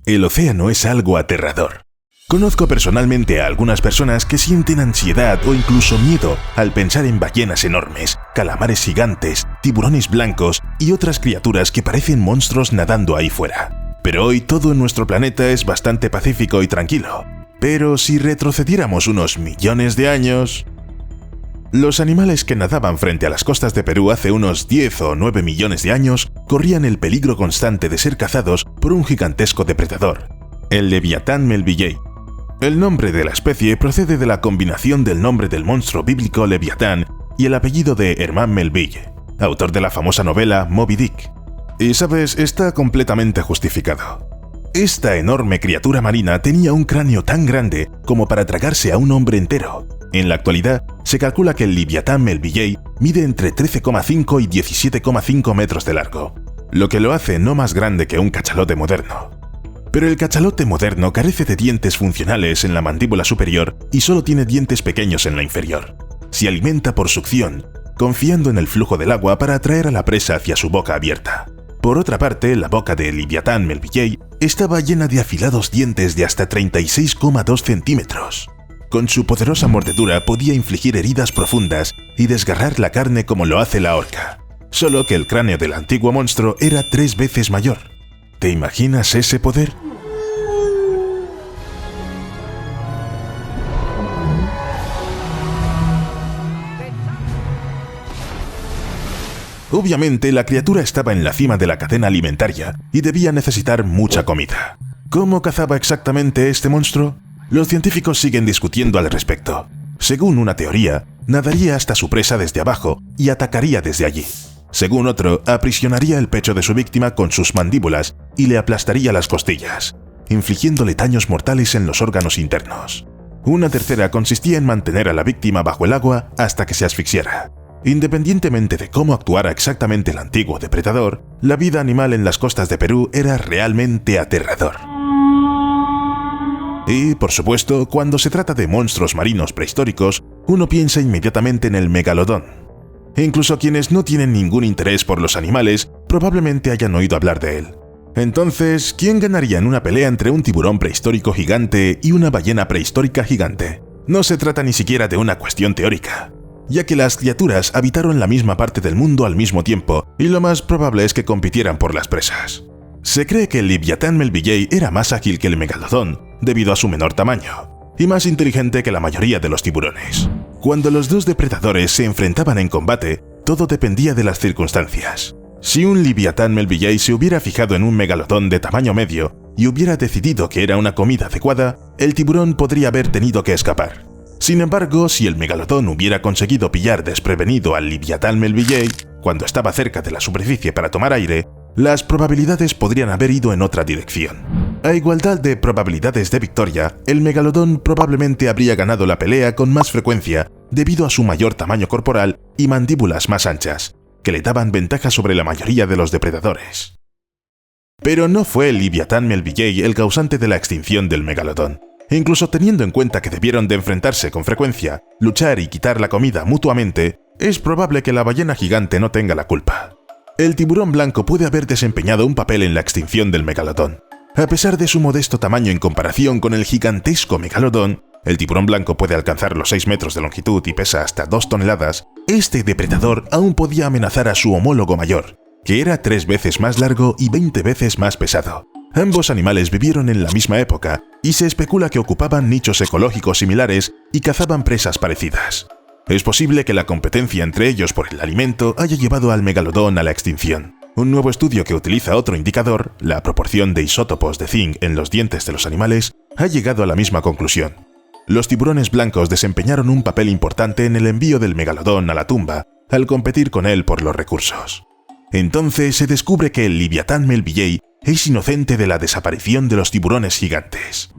El océano es algo aterrador. Conozco personalmente a algunas personas que sienten ansiedad o incluso miedo al pensar en ballenas enormes, calamares gigantes, tiburones blancos y otras criaturas que parecen monstruos nadando ahí fuera. Pero hoy todo en nuestro planeta es bastante pacífico y tranquilo. Pero si retrocediéramos unos millones de años... Los animales que nadaban frente a las costas de Perú hace unos 10 o 9 millones de años corrían el peligro constante de ser cazados por un gigantesco depredador, el Leviatán Melvillei. El nombre de la especie procede de la combinación del nombre del monstruo bíblico Leviatán y el apellido de Herman Melville, autor de la famosa novela Moby Dick. Y sabes, está completamente justificado. Esta enorme criatura marina tenía un cráneo tan grande como para tragarse a un hombre entero. En la actualidad, se calcula que el Leviatán Melvillei mide entre 13,5 y 17,5 metros de largo, lo que lo hace no más grande que un cachalote moderno. Pero el cachalote moderno carece de dientes funcionales en la mandíbula superior y solo tiene dientes pequeños en la inferior. Se alimenta por succión, confiando en el flujo del agua para atraer a la presa hacia su boca abierta. Por otra parte, la boca del Leviatán Melvillei estaba llena de afilados dientes de hasta 36,2 centímetros. Con su poderosa mordedura podía infligir heridas profundas y desgarrar la carne como lo hace la orca. Solo que el cráneo del antiguo monstruo era 3 veces mayor. ¿Te imaginas ese poder? Obviamente, la criatura estaba en la cima de la cadena alimentaria y debía necesitar mucha comida. ¿Cómo cazaba exactamente este monstruo? Los científicos siguen discutiendo al respecto. Según una teoría, nadaría hasta su presa desde abajo y atacaría desde allí. Según otro, aprisionaría el pecho de su víctima con sus mandíbulas y le aplastaría las costillas, infligiéndole daños mortales en los órganos internos. Una tercera consistía en mantener a la víctima bajo el agua hasta que se asfixiara. Independientemente de cómo actuara exactamente el antiguo depredador, la vida animal en las costas de Perú era realmente aterrador. Y, por supuesto, cuando se trata de monstruos marinos prehistóricos, uno piensa inmediatamente en el megalodón. Incluso quienes no tienen ningún interés por los animales probablemente hayan oído hablar de él. Entonces, ¿quién ganaría en una pelea entre un tiburón prehistórico gigante y una ballena prehistórica gigante? No se trata ni siquiera de una cuestión teórica, ya que las criaturas habitaron la misma parte del mundo al mismo tiempo y lo más probable es que compitieran por las presas. Se cree que el Leviatán Melvillei era más ágil que el megalodón debido a su menor tamaño, y más inteligente que la mayoría de los tiburones. Cuando los dos depredadores se enfrentaban en combate, todo dependía de las circunstancias. Si un Leviatán Melvillei se hubiera fijado en un megalodón de tamaño medio y hubiera decidido que era una comida adecuada, el tiburón podría haber tenido que escapar. Sin embargo, si el megalodón hubiera conseguido pillar desprevenido al Leviatán Melvillei cuando estaba cerca de la superficie para tomar aire, las probabilidades podrían haber ido en otra dirección. A igualdad de probabilidades de victoria, el megalodón probablemente habría ganado la pelea con más frecuencia debido a su mayor tamaño corporal y mandíbulas más anchas, que le daban ventaja sobre la mayoría de los depredadores. Pero no fue el Leviatán Melvillei el causante de la extinción del megalodón. Incluso teniendo en cuenta que debieron de enfrentarse con frecuencia, luchar y quitar la comida mutuamente, es probable que la ballena gigante no tenga la culpa. El tiburón blanco puede haber desempeñado un papel en la extinción del megalodón. A pesar de su modesto tamaño en comparación con el gigantesco megalodón, el tiburón blanco puede alcanzar los 6 metros de longitud y pesa hasta 2 toneladas, este depredador aún podía amenazar a su homólogo mayor, que era 3 veces más largo y 20 veces más pesado. Ambos animales vivieron en la misma época y se especula que ocupaban nichos ecológicos similares y cazaban presas parecidas. Es posible que la competencia entre ellos por el alimento haya llevado al megalodón a la extinción. Un nuevo estudio que utiliza otro indicador, la proporción de isótopos de zinc en los dientes de los animales, ha llegado a la misma conclusión. Los tiburones blancos desempeñaron un papel importante en el envío del megalodón a la tumba, al competir con él por los recursos. Entonces se descubre que el Leviatán Melvillei es inocente de la desaparición de los tiburones gigantes.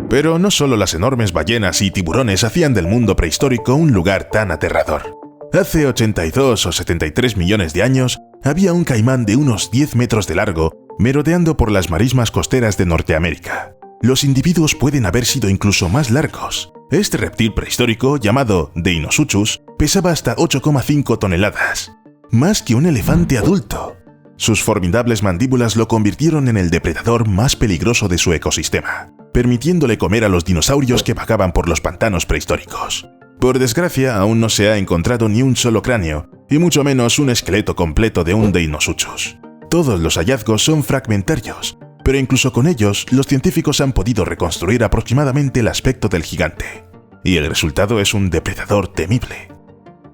Pero no solo las enormes ballenas y tiburones hacían del mundo prehistórico un lugar tan aterrador. Hace 82 o 73 millones de años, había un caimán de unos 10 metros de largo merodeando por las marismas costeras de Norteamérica. Los individuos pueden haber sido incluso más largos. Este reptil prehistórico, llamado Deinosuchus, pesaba hasta 8,5 toneladas, más que un elefante adulto. Sus formidables mandíbulas lo convirtieron en el depredador más peligroso de su ecosistema, permitiéndole comer a los dinosaurios que vagaban por los pantanos prehistóricos. Por desgracia, aún no se ha encontrado ni un solo cráneo, y mucho menos un esqueleto completo de un Deinosuchus. Todos los hallazgos son fragmentarios, pero incluso con ellos, los científicos han podido reconstruir aproximadamente el aspecto del gigante. Y el resultado es un depredador temible.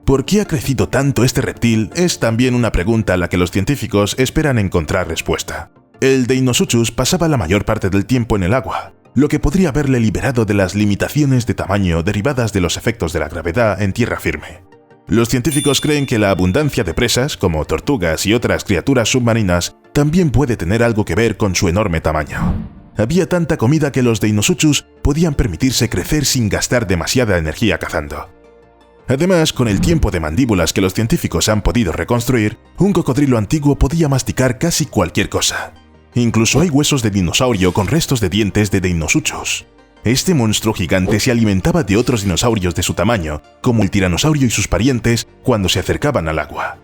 ¿Por qué ha crecido tanto este reptil? Es también una pregunta a la que los científicos esperan encontrar respuesta. El Deinosuchus pasaba la mayor parte del tiempo en el agua, lo que podría haberle liberado de las limitaciones de tamaño derivadas de los efectos de la gravedad en tierra firme. Los científicos creen que la abundancia de presas, como tortugas y otras criaturas submarinas, también puede tener algo que ver con su enorme tamaño. Había tanta comida que los Deinosuchus podían permitirse crecer sin gastar demasiada energía cazando. Además, con el tiempo de mandíbulas que los científicos han podido reconstruir, un cocodrilo antiguo podía masticar casi cualquier cosa. Incluso hay huesos de dinosaurio con restos de dientes de Deinosuchus. Este monstruo gigante se alimentaba de otros dinosaurios de su tamaño, como el tiranosaurio y sus parientes, cuando se acercaban al agua.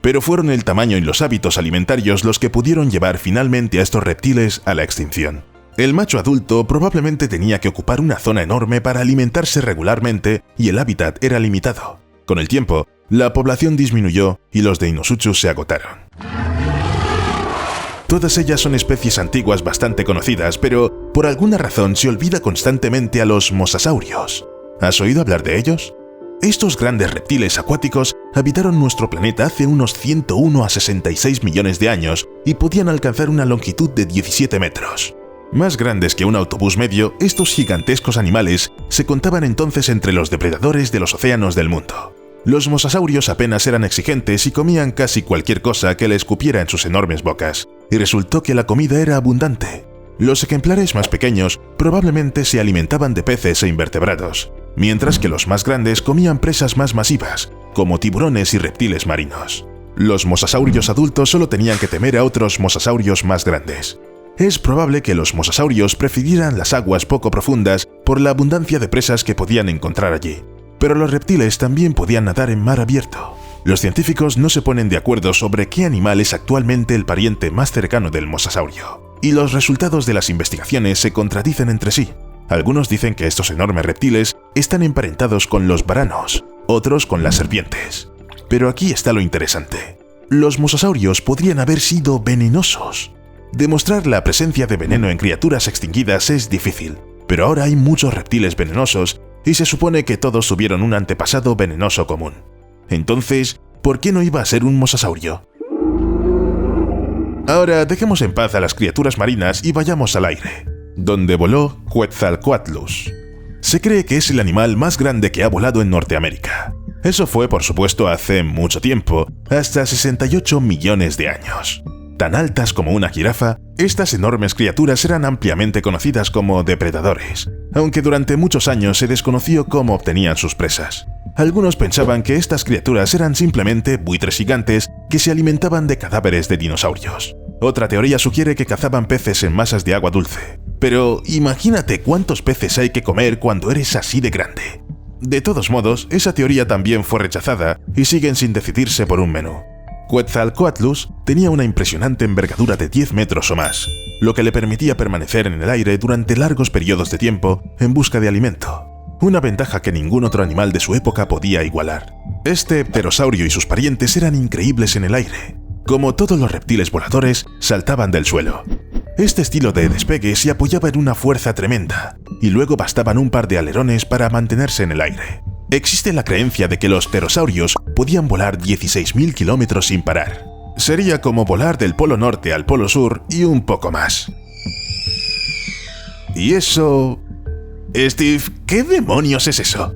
Pero fueron el tamaño y los hábitos alimentarios los que pudieron llevar finalmente a estos reptiles a la extinción. El macho adulto probablemente tenía que ocupar una zona enorme para alimentarse regularmente y el hábitat era limitado. Con el tiempo, la población disminuyó y los Deinosuchus se agotaron. Todas ellas son especies antiguas bastante conocidas, pero por alguna razón se olvida constantemente a los mosasaurios. ¿Has oído hablar de ellos? Estos grandes reptiles acuáticos habitaron nuestro planeta hace unos 101 a 66 millones de años y podían alcanzar una longitud de 17 metros. Más grandes que un autobús medio, estos gigantescos animales se contaban entonces entre los depredadores de los océanos del mundo. Los mosasaurios apenas eran exigentes y comían casi cualquier cosa que les cupiera en sus enormes bocas, y resultó que la comida era abundante. Los ejemplares más pequeños probablemente se alimentaban de peces e invertebrados, mientras que los más grandes comían presas más masivas, como tiburones y reptiles marinos. Los mosasaurios adultos solo tenían que temer a otros mosasaurios más grandes. Es probable que los mosasaurios prefirieran las aguas poco profundas por la abundancia de presas que podían encontrar allí. Pero los reptiles también podían nadar en mar abierto. Los científicos no se ponen de acuerdo sobre qué animal es actualmente el pariente más cercano del mosasaurio, y los resultados de las investigaciones se contradicen entre sí. Algunos dicen que estos enormes reptiles están emparentados con los varanos, otros con las serpientes. Pero aquí está lo interesante. Los mosasaurios podrían haber sido venenosos. Demostrar la presencia de veneno en criaturas extinguidas es difícil, pero ahora hay muchos reptiles venenosos y se supone que todos tuvieron un antepasado venenoso común. Entonces, ¿por qué no iba a ser un mosasaurio? Ahora dejemos en paz a las criaturas marinas y vayamos al aire, donde voló Quetzalcoatlus. Se cree que es el animal más grande que ha volado en Norteamérica. Eso fue, por supuesto, hace mucho tiempo, hasta 68 millones de años. Tan altas como una jirafa, estas enormes criaturas eran ampliamente conocidas como depredadores, aunque durante muchos años se desconoció cómo obtenían sus presas. Algunos pensaban que estas criaturas eran simplemente buitres gigantes que se alimentaban de cadáveres de dinosaurios. Otra teoría sugiere que cazaban peces en masas de agua dulce. Pero imagínate cuántos peces hay que comer cuando eres así de grande. De todos modos, esa teoría también fue rechazada y siguen sin decidirse por un menú. Quetzalcoatlus tenía una impresionante envergadura de 10 metros o más, lo que le permitía permanecer en el aire durante largos periodos de tiempo en busca de alimento, una ventaja que ningún otro animal de su época podía igualar. Este pterosaurio y sus parientes eran increíbles en el aire. Como todos los reptiles voladores, saltaban del suelo. Este estilo de despegue se apoyaba en una fuerza tremenda, y luego bastaban un par de alerones para mantenerse en el aire. Existe la creencia de que los pterosaurios podían volar 16.000 kilómetros sin parar. Sería como volar del Polo Norte al Polo Sur y un poco más. ¿Y eso? Steve, ¿qué demonios es eso?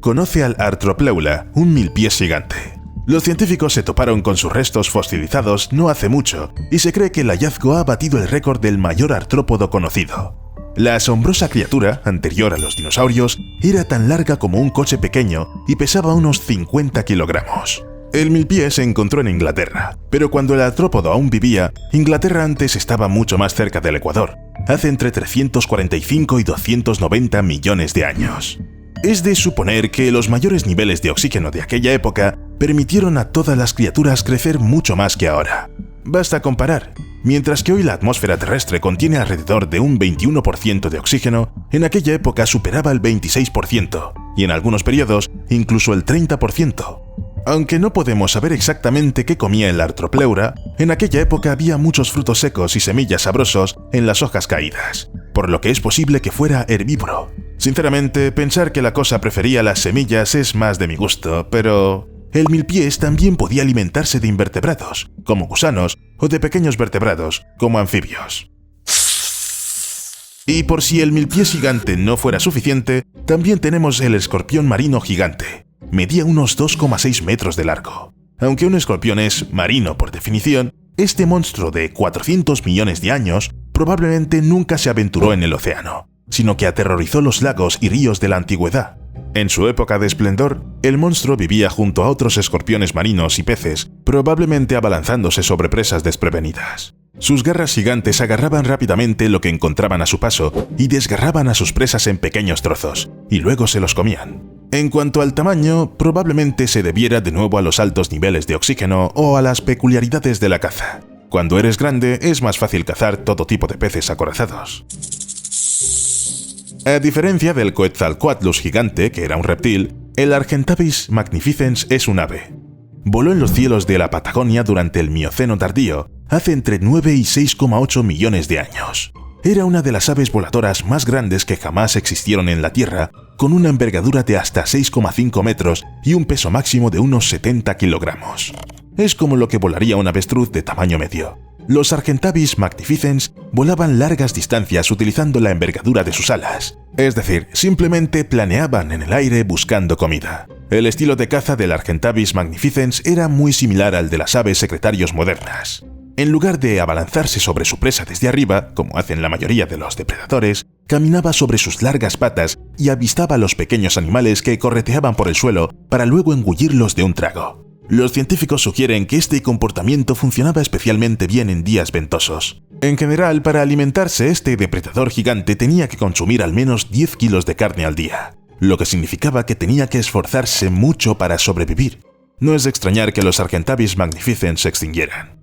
Conoce al Arthropleura, un milpiés gigante. Los científicos se toparon con sus restos fosilizados no hace mucho y se cree que el hallazgo ha batido el récord del mayor artrópodo conocido. La asombrosa criatura, anterior a los dinosaurios, era tan larga como un coche pequeño y pesaba unos 50 kilogramos. El milpiés se encontró en Inglaterra, pero cuando el artrópodo aún vivía, Inglaterra antes estaba mucho más cerca del Ecuador, hace entre 345 y 290 millones de años. Es de suponer que los mayores niveles de oxígeno de aquella época permitieron a todas las criaturas crecer mucho más que ahora. Basta comparar. Mientras que hoy la atmósfera terrestre contiene alrededor de un 21% de oxígeno, en aquella época superaba el 26%, y en algunos periodos incluso el 30%. Aunque no podemos saber exactamente qué comía el Arthropleura, en aquella época había muchos frutos secos y semillas sabrosos en las hojas caídas, por lo que es posible que fuera herbívoro. Sinceramente, pensar que la cosa prefería las semillas es más de mi gusto, pero el milpiés también podía alimentarse de invertebrados, como gusanos, o de pequeños vertebrados, como anfibios. Y por si el milpiés gigante no fuera suficiente, también tenemos el escorpión marino gigante. Medía unos 2,6 metros de largo. Aunque un escorpión es marino por definición, este monstruo de 400 millones de años probablemente nunca se aventuró en el océano, sino que aterrorizó los lagos y ríos de la antigüedad. En su época de esplendor, el monstruo vivía junto a otros escorpiones marinos y peces, probablemente abalanzándose sobre presas desprevenidas. Sus garras gigantes agarraban rápidamente lo que encontraban a su paso y desgarraban a sus presas en pequeños trozos, y luego se los comían. En cuanto al tamaño, probablemente se debiera de nuevo a los altos niveles de oxígeno o a las peculiaridades de la caza. Cuando eres grande, es más fácil cazar todo tipo de peces acorazados. A diferencia del Quetzalcoatlus gigante, que era un reptil, el Argentavis magnificens es un ave. Voló en los cielos de la Patagonia durante el Mioceno tardío, hace entre 9 y 6,8 millones de años. Era una de las aves voladoras más grandes que jamás existieron en la Tierra, con una envergadura de hasta 6,5 metros y un peso máximo de unos 70 kilogramos. Es como lo que volaría un avestruz de tamaño medio. Los Argentavis magnificens volaban largas distancias utilizando la envergadura de sus alas, es decir, simplemente planeaban en el aire buscando comida. El estilo de caza del Argentavis magnificens era muy similar al de las aves secretarios modernas. En lugar de abalanzarse sobre su presa desde arriba, como hacen la mayoría de los depredadores, caminaba sobre sus largas patas y avistaba a los pequeños animales que correteaban por el suelo para luego engullirlos de un trago. Los científicos sugieren que este comportamiento funcionaba especialmente bien en días ventosos. En general, para alimentarse, este depredador gigante tenía que consumir al menos 10 kilos de carne al día, lo que significaba que tenía que esforzarse mucho para sobrevivir. No es de extrañar que los Argentavis magnificens se extinguieran.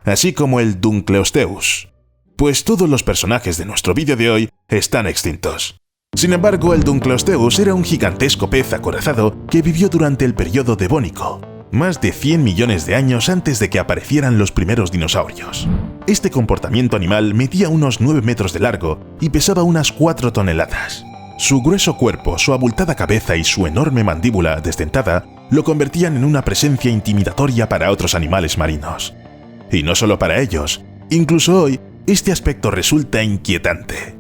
Así como el Dunkleosteus, pues todos los personajes de nuestro vídeo de hoy están extintos. Sin embargo, el Dunkleosteus era un gigantesco pez acorazado que vivió durante el periodo devónico, más de 100 millones de años antes de que aparecieran los primeros dinosaurios. Este comportamiento animal medía unos 9 metros de largo y pesaba unas 4 toneladas. Su grueso cuerpo, su abultada cabeza y su enorme mandíbula desdentada lo convertían en una presencia intimidatoria para otros animales marinos. Y no solo para ellos, incluso hoy, este aspecto resulta inquietante.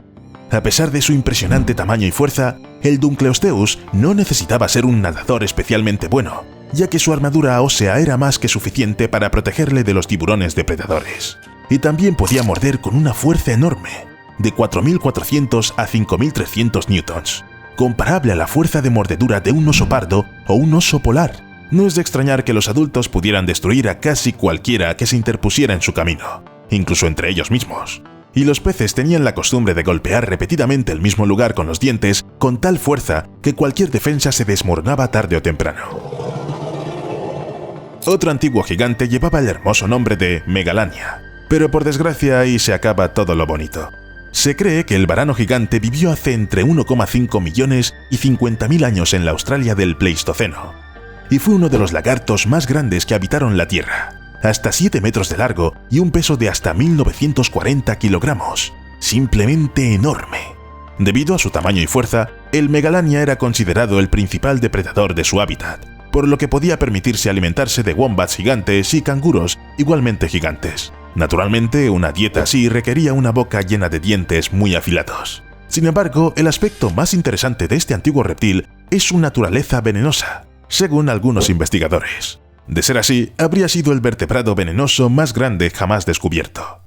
A pesar de su impresionante tamaño y fuerza, el Dunkleosteus no necesitaba ser un nadador especialmente bueno, ya que su armadura ósea era más que suficiente para protegerle de los tiburones depredadores. Y también podía morder con una fuerza enorme, de 4.400 a 5.300 newtons, comparable a la fuerza de mordedura de un oso pardo o un oso polar. No es de extrañar que los adultos pudieran destruir a casi cualquiera que se interpusiera en su camino, incluso entre ellos mismos. Y los peces tenían la costumbre de golpear repetidamente el mismo lugar con los dientes con tal fuerza que cualquier defensa se desmoronaba tarde o temprano. Otro antiguo gigante llevaba el hermoso nombre de Megalania, pero por desgracia ahí se acaba todo lo bonito. Se cree que el varano gigante vivió hace entre 1,5 millones y 50.000 años en la Australia del Pleistoceno, y fue uno de los lagartos más grandes que habitaron la Tierra, hasta 7 metros de largo y un peso de hasta 1.940 kilogramos, simplemente enorme. Debido a su tamaño y fuerza, el Megalania era considerado el principal depredador de su hábitat, por lo que podía permitirse alimentarse de wombats gigantes y canguros igualmente gigantes. Naturalmente, una dieta así requería una boca llena de dientes muy afilados. Sin embargo, el aspecto más interesante de este antiguo reptil es su naturaleza venenosa, según algunos investigadores. De ser así, habría sido el vertebrado venenoso más grande jamás descubierto.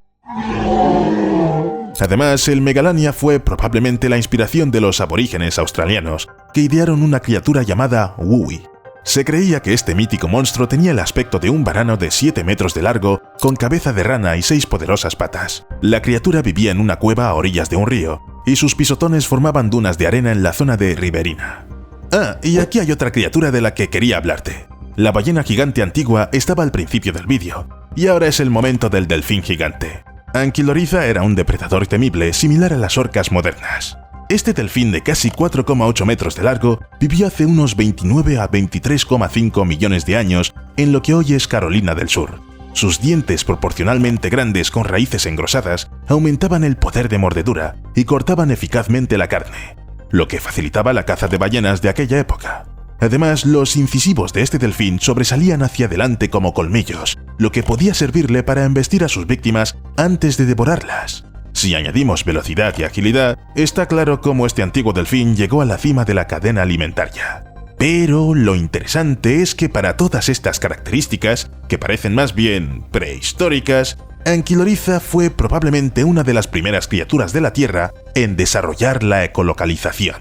Además, el Megalania fue probablemente la inspiración de los aborígenes australianos, que idearon una criatura llamada Wui. Se creía que este mítico monstruo tenía el aspecto de un varano de 7 metros de largo, con cabeza de rana y 6 poderosas patas. La criatura vivía en una cueva a orillas de un río, y sus pisotones formaban dunas de arena en la zona de Riverina. Ah, y aquí hay otra criatura de la que quería hablarte. La ballena gigante antigua estaba al principio del vídeo, y ahora es el momento del delfín gigante. Anquiloriza era un depredador temible similar a las orcas modernas. Este delfín de casi 4,8 metros de largo vivió hace unos 29 a 23,5 millones de años en lo que hoy es Carolina del Sur. Sus dientes proporcionalmente grandes con raíces engrosadas aumentaban el poder de mordedura y cortaban eficazmente la carne, lo que facilitaba la caza de ballenas de aquella época. Además, los incisivos de este delfín sobresalían hacia adelante como colmillos, lo que podía servirle para embestir a sus víctimas antes de devorarlas. Si añadimos velocidad y agilidad, está claro cómo este antiguo delfín llegó a la cima de la cadena alimentaria. Pero lo interesante es que para todas estas características, que parecen más bien prehistóricas, Anquiloriza fue probablemente una de las primeras criaturas de la Tierra en desarrollar la ecolocalización.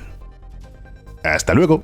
¡Hasta luego!